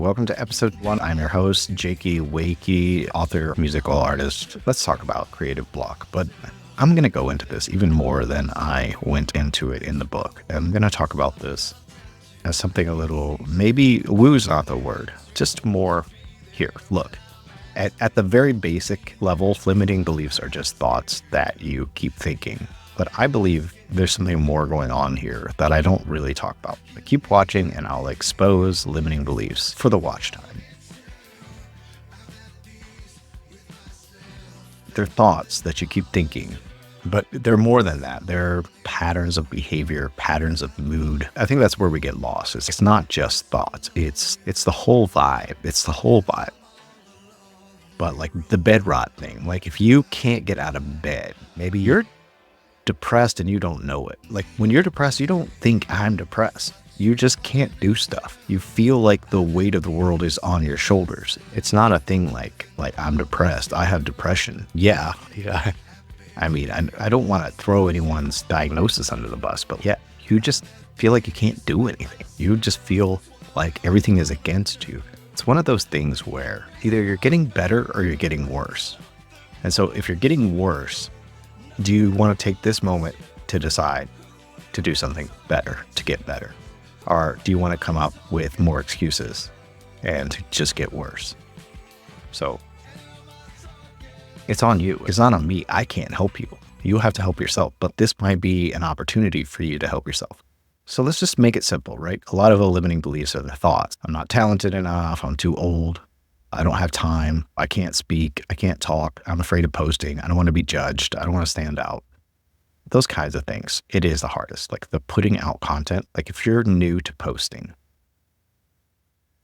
Welcome to episode 1. I'm your host, Jakey Wakey, author, musical artist. Let's talk about creative block, but I'm going to go into this even more than I went into it in the book. I'm going to talk about this as something a little, maybe woo's not the word, just more here. Look, at the very basic level, limiting beliefs are just thoughts that you keep thinking. But I believe there's something more going on here that I don't really talk about. Keep watching and I'll expose limiting beliefs for the watch time. They're thoughts that you keep thinking, but they're more than that. They're patterns of behavior, patterns of mood. I think that's where we get lost. It's not just thoughts. It's the whole vibe. It's the whole vibe. But like the bed rot thing, like if you can't get out of bed, maybe you're depressed and you don't know it. Like when you're depressed, you don't think I'm depressed. You just can't do stuff. You feel like the weight of the world is on your shoulders. It's not a thing like I'm depressed. I have depression. Yeah. I mean, I don't want to throw anyone's diagnosis under the bus, but yeah, you just feel like you can't do anything. You just feel like everything is against you. It's one of those things where either you're getting better or you're getting worse. And so if you're getting worse, do you want to take this moment to decide to do something better, to get better? Or do you want to come up with more excuses and just get worse? So it's on you. It's not on me. I can't help you. You have to help yourself. But this might be an opportunity for you to help yourself. So let's just make it simple, right? A lot of the limiting beliefs are the thoughts. I'm not talented enough. I'm too old. I don't have time. I can't speak. I can't talk. I'm afraid of posting. I don't want to be judged. I don't want to stand out. Those kinds of things. It is the hardest. Like the putting out content. Like if you're new to posting,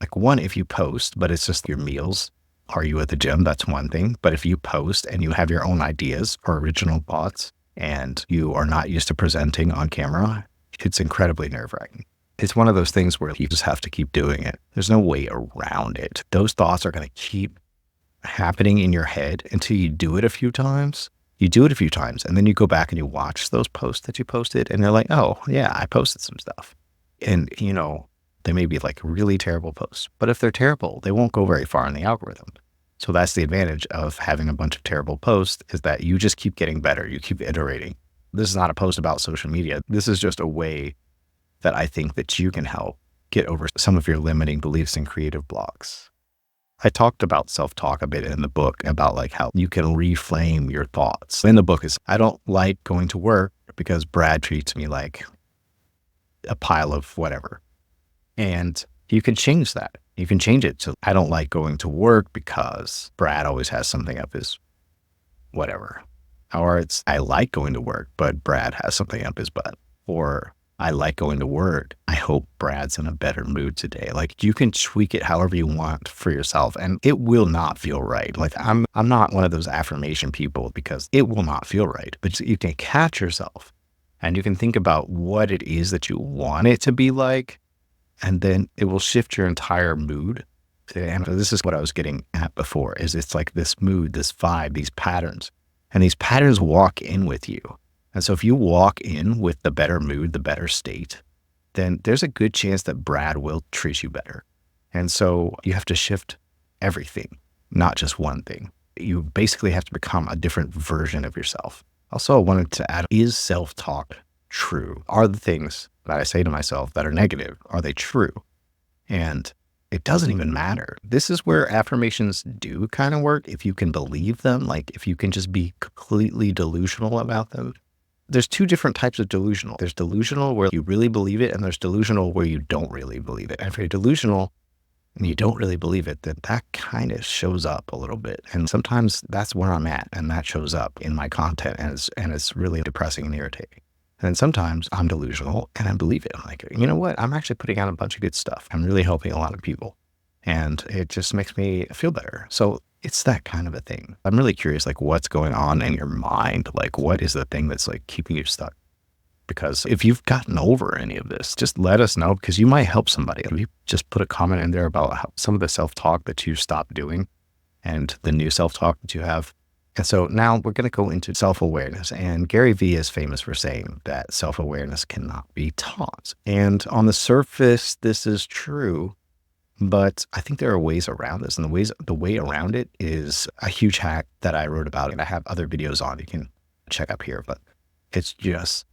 like one, if you post, but it's just your meals, are you at the gym? That's one thing. But if you post and you have your own ideas or original thoughts and you are not used to presenting on camera, it's incredibly nerve-wracking. It's one of those things where you just have to keep doing it. There's no way around it. Those thoughts are going to keep happening in your head until you do it a few times. You do it a few times, and then you go back and you watch those posts that you posted, and you're like, oh, yeah, I posted some stuff. And, you know, they may be like really terrible posts. But if they're terrible, they won't go very far in the algorithm. So that's the advantage of having a bunch of terrible posts is that you just keep getting better. You keep iterating. This is not a post about social media. This is just a way that I think that you can help get over some of your limiting beliefs and creative blocks. I talked about self-talk a bit in the book about like how you can reframe your thoughts. In the book is, I don't like going to work because Brad treats me like a pile of whatever. And you can change that. You can change it to, I don't like going to work because Brad always has something up his whatever. Or it's, I like going to work, but Brad has something up his butt. Or I like going to work. I hope Brad's in a better mood today. Like you can tweak it however you want for yourself and it will not feel right. Like I'm not one of those affirmation people because it will not feel right, but you can catch yourself and you can think about what it is that you want it to be like. And then it will shift your entire mood. And this is what I was getting at before is it's like this mood, this vibe, these patterns, and these patterns walk in with you. And so if you walk in with the better mood, the better state, then there's a good chance that Brad will treat you better. And so you have to shift everything, not just one thing. You basically have to become a different version of yourself. Also, I wanted to add, is self-talk true? Are the things that I say to myself that are negative, are they true? And it doesn't even matter. This is where affirmations do kind of work. If you can believe them, like if you can just be completely delusional about them. There's two different types of delusional. There's delusional where you really believe it, and there's delusional where you don't really believe it. And if you're delusional and you don't really believe it, then that kind of shows up a little bit. And sometimes that's where I'm at, and that shows up in my content, and it's really depressing and irritating. And sometimes I'm delusional and I believe it. I'm like, you know what? I'm actually putting out a bunch of good stuff. I'm really helping a lot of people, and it just makes me feel better. So it's that kind of a thing. I'm really curious, like what's going on in your mind? Like what is the thing that's like keeping you stuck? Because if you've gotten over any of this, just let us know because you might help somebody. If you just put a comment in there about how some of the self-talk that you stopped doing and the new self-talk that you have. And so now we're going to go into self-awareness. And Gary Vee is famous for saying that self-awareness cannot be taught. And on the surface, this is true. But I think there are ways around this, and the way around it is a huge hack that I wrote about, and I have other videos on you can check up here, but it's just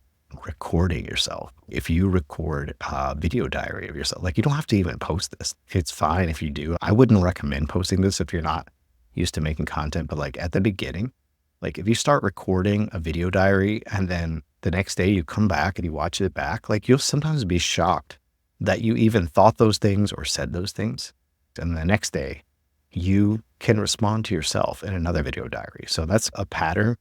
recording yourself. If you record a video diary of yourself, like you don't have to even post this. It's fine if you do. I wouldn't recommend posting this if you're not used to making content, but like at the beginning, like if you start recording a video diary and then the next day you come back and you watch it back, like you'll sometimes be shocked that you even thought those things or said those things. And the next day you can respond to yourself in another video diary. So that's a pattern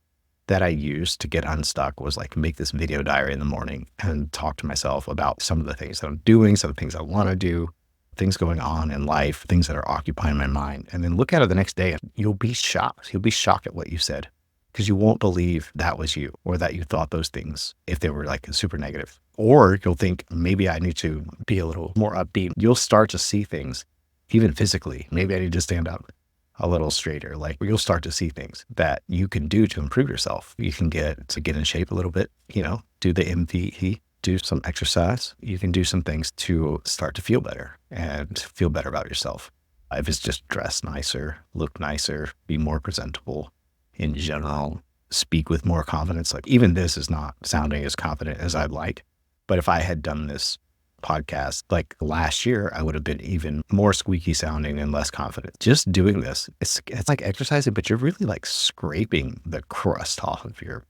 that I used to get unstuck, was like make this video diary in the morning and talk to myself about some of the things that I'm doing, some of the things I want to do, things going on in life, things that are occupying my mind. And then look at it the next day and you'll be shocked. You'll be shocked at what you said because you won't believe that was you or that you thought those things if they were like super negative. Or you'll think maybe I need to be a little more upbeat. You'll start to see things even physically. Maybe I need to stand up a little straighter. Like you'll start to see things that you can do to improve yourself. You can get in shape a little bit, do the MVE, do some exercise. You can do some things to start to feel better and feel better about yourself. If it's just dress nicer, look nicer, be more presentable in general, speak with more confidence. Like even this is not sounding as confident as I'd like. But if I had done this podcast like last year, I would have been even more squeaky sounding and less confident. Just doing this, it's like exercising, but you're really like scraping the crust off of your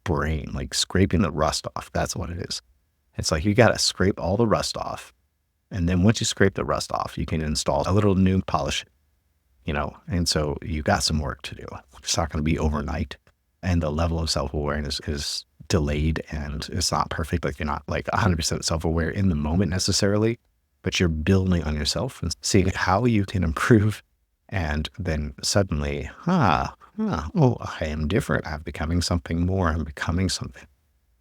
brain, like scraping the rust off. That's what it is. It's like you got to scrape all the rust off. And then once you scrape the rust off, you can install a little new polish, and so you got some work to do. It's not going to be overnight. And the level of self-awareness is delayed and it's not perfect. Like you're not like 100% self-aware in the moment necessarily, but you're building on yourself and seeing how you can improve. And then suddenly, I am different. I'm becoming something more. I'm becoming something.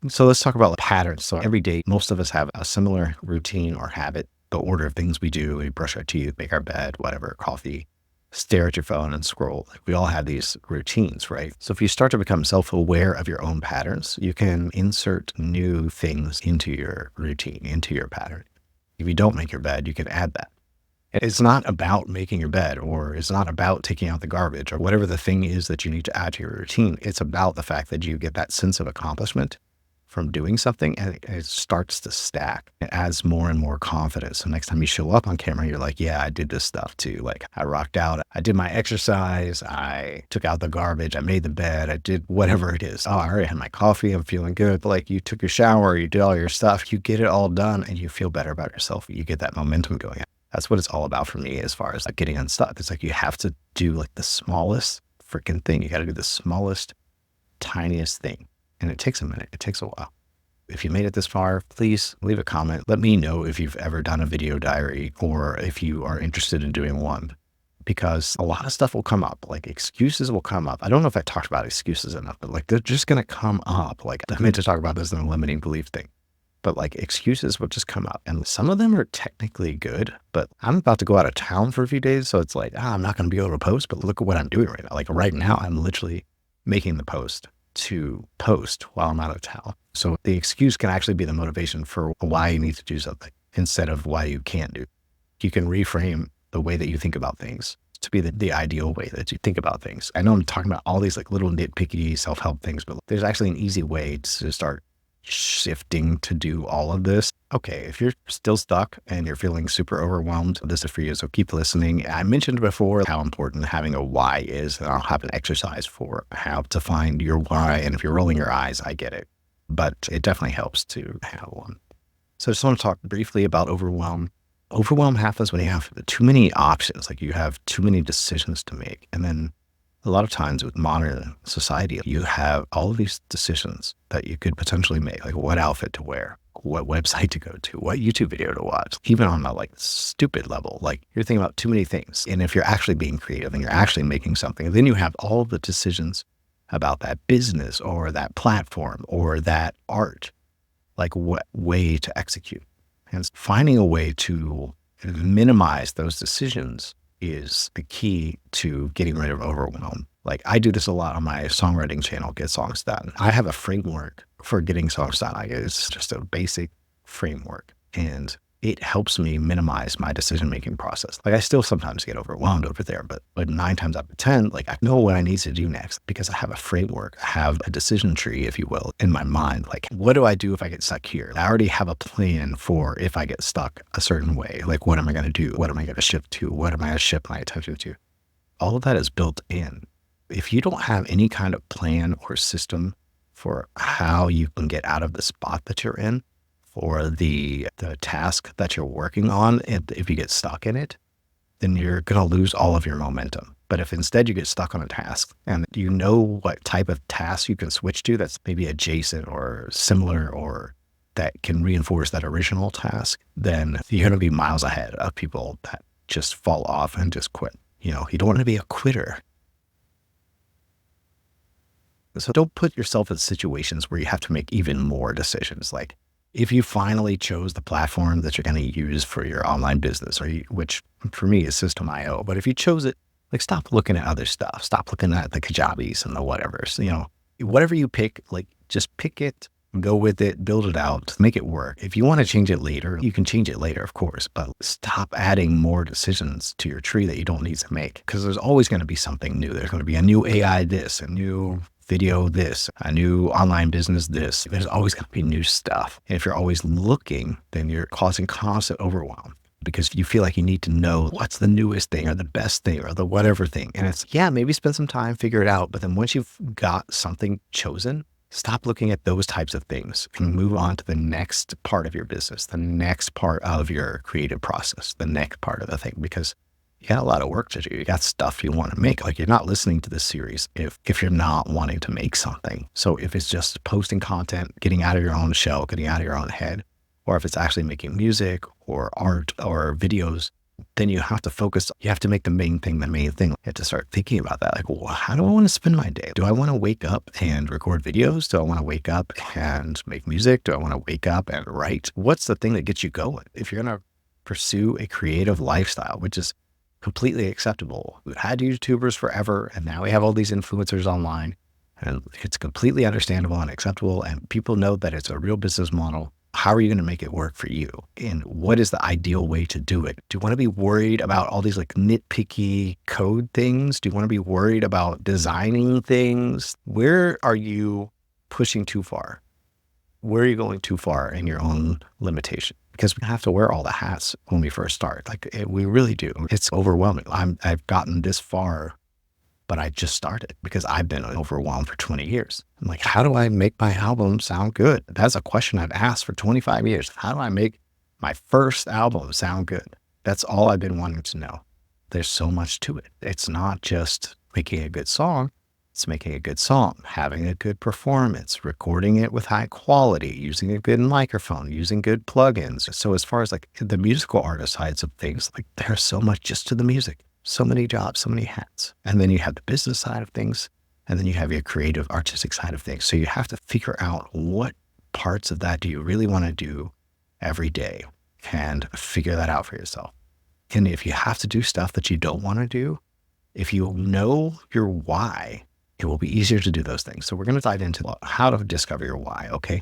So let's talk about patterns. So every day, most of us have a similar routine or habit, the order of things we do. We brush our teeth, make our bed, whatever, coffee, stare at your phone and scroll. Like we all have these routines, right? So if you start to become self-aware of your own patterns, you can insert new things into your routine, into your pattern. If you don't make your bed, you can add that. It's not about making your bed, or it's not about taking out the garbage, or whatever the thing is that you need to add to your routine. It's about the fact that you get that sense of accomplishment from doing something, and it starts to stack. It adds more and more confidence. So next time you show up on camera, you're like, yeah, I did this stuff too. Like I rocked out. I did my exercise. I took out the garbage. I made the bed. I did whatever it is. Oh, I already had my coffee. I'm feeling good. Like you took your shower, you did all your stuff, you get it all done and you feel better about yourself. You get that momentum going. That's what it's all about for me as far as like getting unstuck. It's like you have to do like the smallest freaking thing. You got to do the smallest, tiniest thing. And it takes a minute. It takes a while. If you made it this far, please leave a comment. Let me know if you've ever done a video diary or if you are interested in doing one, because a lot of stuff will come up. Like excuses will come up. I don't know if I talked about excuses enough, but like they're just going to come up. Like I meant to talk about this in the limiting belief thing, but like excuses will just come up. And some of them are technically good, but I'm about to go out of town for a few days. So it's like, I'm not going to be able to post, but look at what I'm doing right now. Like right now, I'm literally making the post to post while I'm out of town. So the excuse can actually be the motivation for why you need to do something instead of why you can't do. You can reframe the way that you think about things to be the ideal way that you think about things. I know I'm talking about all these like little nitpicky self-help things, but there's actually an easy way to start shifting to do all of this. Okay, if you're still stuck and you're feeling super overwhelmed, this is for you. So keep listening. I mentioned before how important having a why is, and I'll have an exercise for how to find your why. And if you're rolling your eyes, I get it, but it definitely helps to have one. So I just want to talk briefly about overwhelm. Overwhelm happens when you have too many options, like you have too many decisions to make. And then a lot of times with modern society, you have all of these decisions that you could potentially make, like what outfit to wear, what website to go to, what YouTube video to watch, even on a like stupid level. Like you're thinking about too many things. And if you're actually being creative and you're actually making something, then you have all the decisions about that business or that platform or that art, like what way to execute. And finding a way to minimize those decisions is the key to getting rid of overwhelm. Like I do this a lot on my songwriting channel, Get Songs Done. I have a framework for getting songs done. It's just a basic framework. And it helps me minimize my decision-making process. Like I still sometimes get overwhelmed over there, but 9 times out of 10, like I know what I need to do next because I have a framework, I have a decision tree, if you will, in my mind. Like, what do I do if I get stuck here? I already have a plan for if I get stuck a certain way. Like, what am I going to do? What am I going to shift to? What am I going to shift my attention to? All of that is built in. If you don't have any kind of plan or system for how you can get out of the spot that you're in, or the task that you're working on, and if you get stuck in it, then you're going to lose all of your momentum. But if instead you get stuck on a task and you know what type of task you can switch to that's maybe adjacent or similar or that can reinforce that original task, then you're going to be miles ahead of people that just fall off and just quit. You don't want to be a quitter. So don't put yourself in situations where you have to make even more decisions. Like, if you finally chose the platform that you're going to use for your online business, which for me is System.io, but if you chose it, like, stop looking at other stuff. Stop looking at the Kajabis and the whatevers. Whatever you pick, like, just pick it, go with it, build it out, make it work. If you want to change it later, you can change it later, of course, but stop adding more decisions to your tree that you don't need to make, because there's always going to be something new. There's going to be a new AI this, a new video this, a new online business this. There's always going to be new stuff. And if you're always looking, then you're causing constant overwhelm because you feel like you need to know what's the newest thing or the best thing or the whatever thing. And it's, maybe spend some time, figure it out. But then once you've got something chosen, stop looking at those types of things and move on to the next part of your business, the next part of your creative process, the next part of the thing, because you got a lot of work to do. You got stuff you want to make. Like, you're not listening to this series if you're not wanting to make something. So if it's just posting content, getting out of your own shell, getting out of your own head, or if it's actually making music or art or videos, then you have to focus. You have to make the main thing the main thing. You have to start thinking about that. Like, well, how do I want to spend my day? Do I want to wake up and record videos? Do I want to wake up and make music? Do I want to wake up and write? What's the thing that gets you going? If you're going to pursue a creative lifestyle, which is completely acceptable. We've had YouTubers forever, and now we have all these influencers online, and it's completely understandable and acceptable, and people know that it's a real business model. How are you going to make it work for you? And what is the ideal way to do it? Do you want to be worried about all these like nitpicky code things? Do you want to be worried about designing things? Where are you pushing too far? Where are you going too far in your own limitation? Because we have to wear all the hats when we first start. We really do. It's overwhelming. I've gotten this far, but I just started because I've been overwhelmed for 20 years. I'm like, how do I make my album sound good? That's a question I've asked for 25 years. How do I make my first album sound good? That's all I've been wanting to know. There's so much to it. It's not just making a good song. It's making a good song, having a good performance, recording it with high quality, using a good microphone, using good plugins. So as far as like the musical artist sides of things, like there's so much just to the music, so many jobs, so many hats. And then you have the business side of things, and then you have your creative artistic side of things. So you have to figure out what parts of that do you really want to do every day and figure that out for yourself. And if you have to do stuff that you don't want to do, if you know your why, it will be easier to do those things. So we're going to dive into how to discover your why, okay?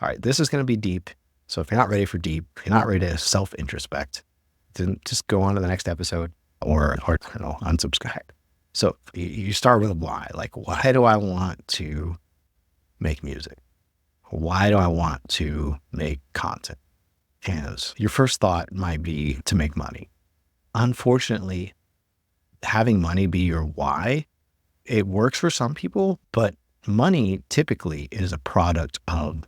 All right, this is going to be deep. So if you're not ready for deep, if you're not ready to self-introspect, then just go on to the next episode or unsubscribe. So you start with a why. Like, why do I want to make music? Why do I want to make content? And your first thought might be to make money. Unfortunately, having money be your why, it works for some people, but money typically is a product of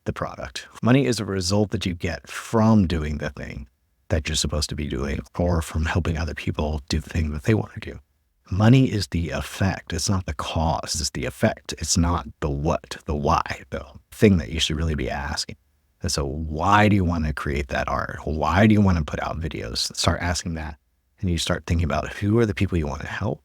the product. Money is a result that you get from doing the thing that you're supposed to be doing, or from helping other people do the thing that they want to do. Money is the effect. It's not the cause. It's the effect. It's not the what, the why, the thing that you should really be asking. And so why do you want to create that art? Why do you want to put out videos? Start asking that. And you start thinking about who are the people you want to help?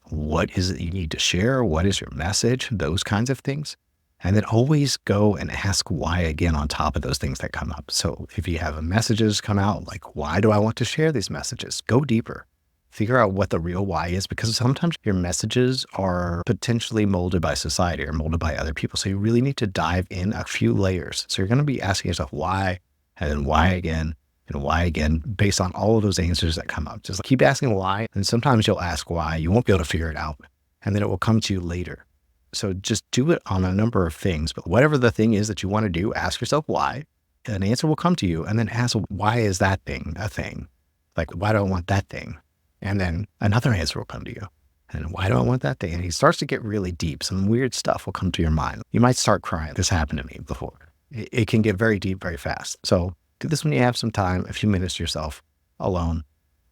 What is it you need to share? What is your message? Those kinds of things. And then always go and ask why again on top of those things that come up. So if you have messages come out, like, why do I want to share these messages? Go deeper. Figure out what the real why is, because sometimes your messages are potentially molded by society or molded by other people. So you really need to dive in a few layers. So you're going to be asking yourself why, and then why again, and why again, based on all of those answers that come up. Just keep asking why. And sometimes you'll ask why. You won't be able to figure it out. And then it will come to you later. So just do it on a number of things. But whatever the thing is that you want to do, ask yourself why. An answer will come to you. And then ask, why is that thing a thing? Like, why do I want that thing? And then another answer will come to you. And why do I want that thing? And he starts to get really deep. Some weird stuff will come to your mind. You might start crying. This happened to me before. It can get very deep very fast. So do this when you have some time, a few minutes to yourself alone,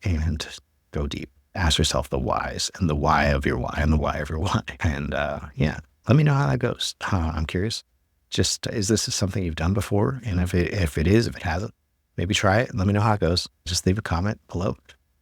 and go deep. Ask yourself the whys and the why of your why and the why of your why. And yeah, let me know how that goes. I'm curious. Just, is this something you've done before? And if it hasn't, maybe try it. Let me know how it goes. Just leave a comment below.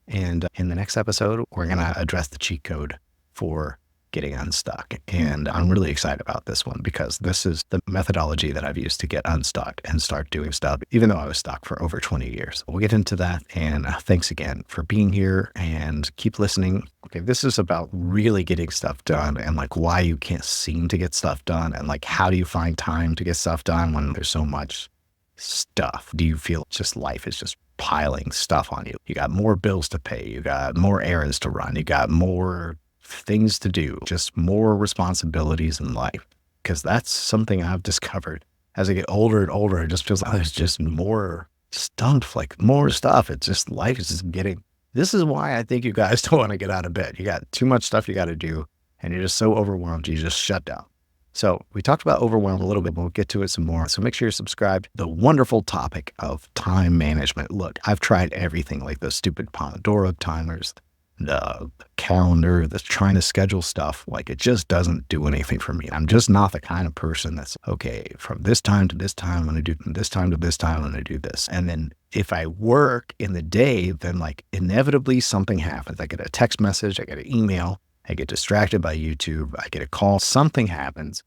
And in the next episode, we're going to address the cheat code for getting unstuck. And I'm really excited about this one because this is the methodology that I've used to get unstuck and start doing stuff, even though I was stuck for over 20 years. We'll get into that. And thanks again for being here and keep listening. Okay, this is about really getting stuff done and like why you can't seem to get stuff done and like how do you find time to get stuff done when there's so much stuff? Do you feel just life is just piling stuff on you? You got more bills to pay. You got more errands to run. You got more things to do, just more responsibilities in life. Because that's something I've discovered as I get older and older. It just feels like there's just more stuff, like more stuff. It's just life is just getting, this is why I think you guys don't want to get out of bed. You got too much stuff you got to do and you're just so overwhelmed. You just shut down. So we talked about overwhelm a little bit, but we'll get to it some more. So make sure you're subscribed. The wonderful topic of time management. Look, I've tried everything like the stupid Pomodoro timers, the calendar, that's trying to schedule stuff. Like it just doesn't do anything for me. I'm just not the kind of person that's, okay, from this time to this time, I'm going to do from this time to this time, I'm going to do this. And then if I work in the day, then like inevitably something happens. I get a text message, I get an email, I get distracted by YouTube, I get a call, something happens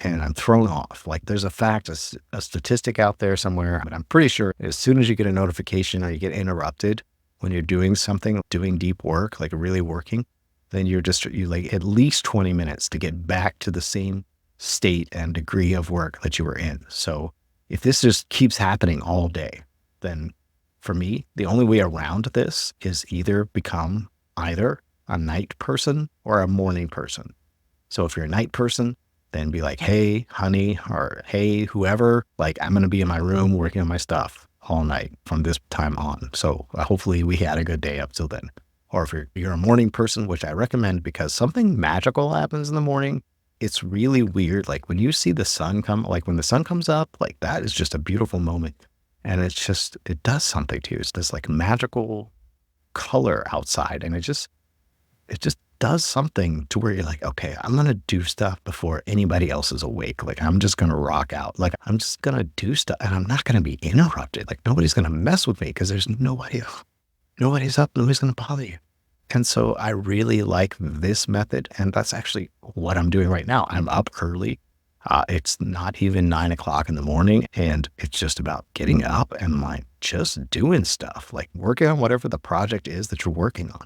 and I'm thrown off. Like there's a fact, a statistic out there somewhere, but I'm pretty sure as soon as you get a notification or you get interrupted, when you're doing something, doing deep work, like really working, then you like at least 20 minutes to get back to the same state and degree of work that you were in. So if this just keeps happening all day, then for me, the only way around this is either become either a night person or a morning person. So if you're a night person, then be like, hey, honey, or hey, whoever, like I'm going to be in my room working on my stuff all night from this time on. So hopefully we had a good day up till then. Or if you're a morning person, which I recommend because something magical happens in the morning. It's really weird. Like when you see the sun come, like when the sun comes up, like that is just a beautiful moment. And it's just, it does something to you. It's this like magical color outside. And it just does something to where you're like, okay, I'm going to do stuff before anybody else is awake. Like I'm just going to rock out. Like I'm just going to do stuff and I'm not going to be interrupted. Like nobody's going to mess with me because there's nobody's up. Nobody's going to bother you. And so I really like this method. And that's actually what I'm doing right now. I'm up early. It's not even 9 o'clock in the morning. And it's just about getting up and like just doing stuff, like working on whatever the project is that you're working on.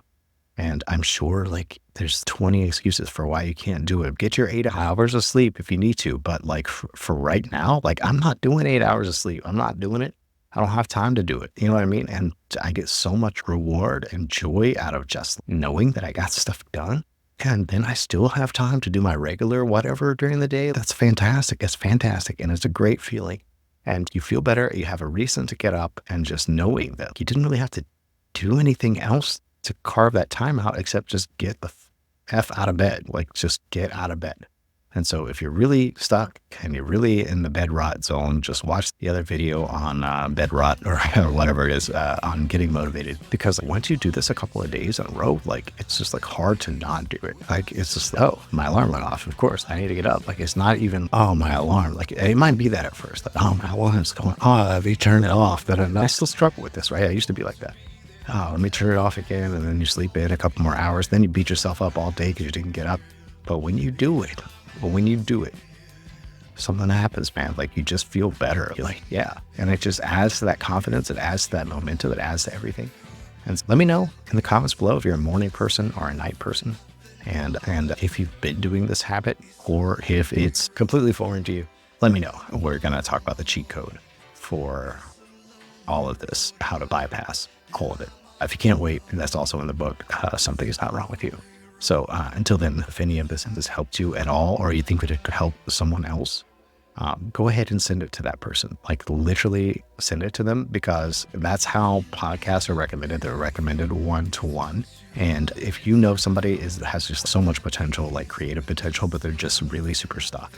And I'm sure like there's 20 excuses for why you can't do it. Get your 8 hours of sleep if you need to. But like for right now, like I'm not doing 8 hours of sleep. I'm not doing it. I don't have time to do it. You know what I mean? And I get so much reward and joy out of just knowing that I got stuff done. And then I still have time to do my regular whatever during the day. That's fantastic. It's fantastic. And it's a great feeling. And you feel better. You have a reason to get up and just knowing that you didn't really have to do anything else to carve that time out, except just get the F out of bed, like just get out of bed. And so if you're really stuck and you're really in the bed rot zone, just watch the other video on bed rot or whatever it is on getting motivated. Because once you do this a couple of days in a row, like it's just like hard to not do it. Like it's just, oh, my alarm went off. Of course, I need to get up. Like it's not even, oh, my alarm. Like it might be that at first. Like, oh, my alarm's going, oh, have you turned it off? But I still struggle with this, right? I used to be like that. Oh, let me turn it off again. And then you sleep in a couple more hours. Then you beat yourself up all day because you didn't get up. But when you do it, something happens, man. Like you just feel better. You're like, yeah. And it just adds to that confidence. It adds to that momentum. It adds to everything. And let me know in the comments below if you're a morning person or a night person. And if you've been doing this habit or if it's completely foreign to you, let me know. We're going to talk about the cheat code for all of this, how to bypass all of it. If you can't wait, that's also in the book, Something is Not Wrong with You. So until then, if any of this has helped you at all, or you think that it could help someone else, go ahead and send it to that person. Like literally send it to them, because that's how podcasts are recommended. They're recommended one-to-one. And if you know somebody has just so much potential, like creative potential, but they're just really super stuck,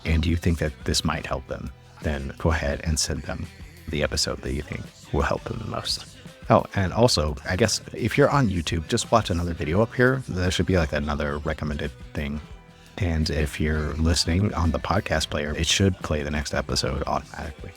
and you think that this might help them, then go ahead and send them the episode that you think will help them the most. Oh, and also, I guess if you're on YouTube, just watch another video up here. There should be like another recommended thing. And if you're listening on the podcast player, it should play the next episode automatically.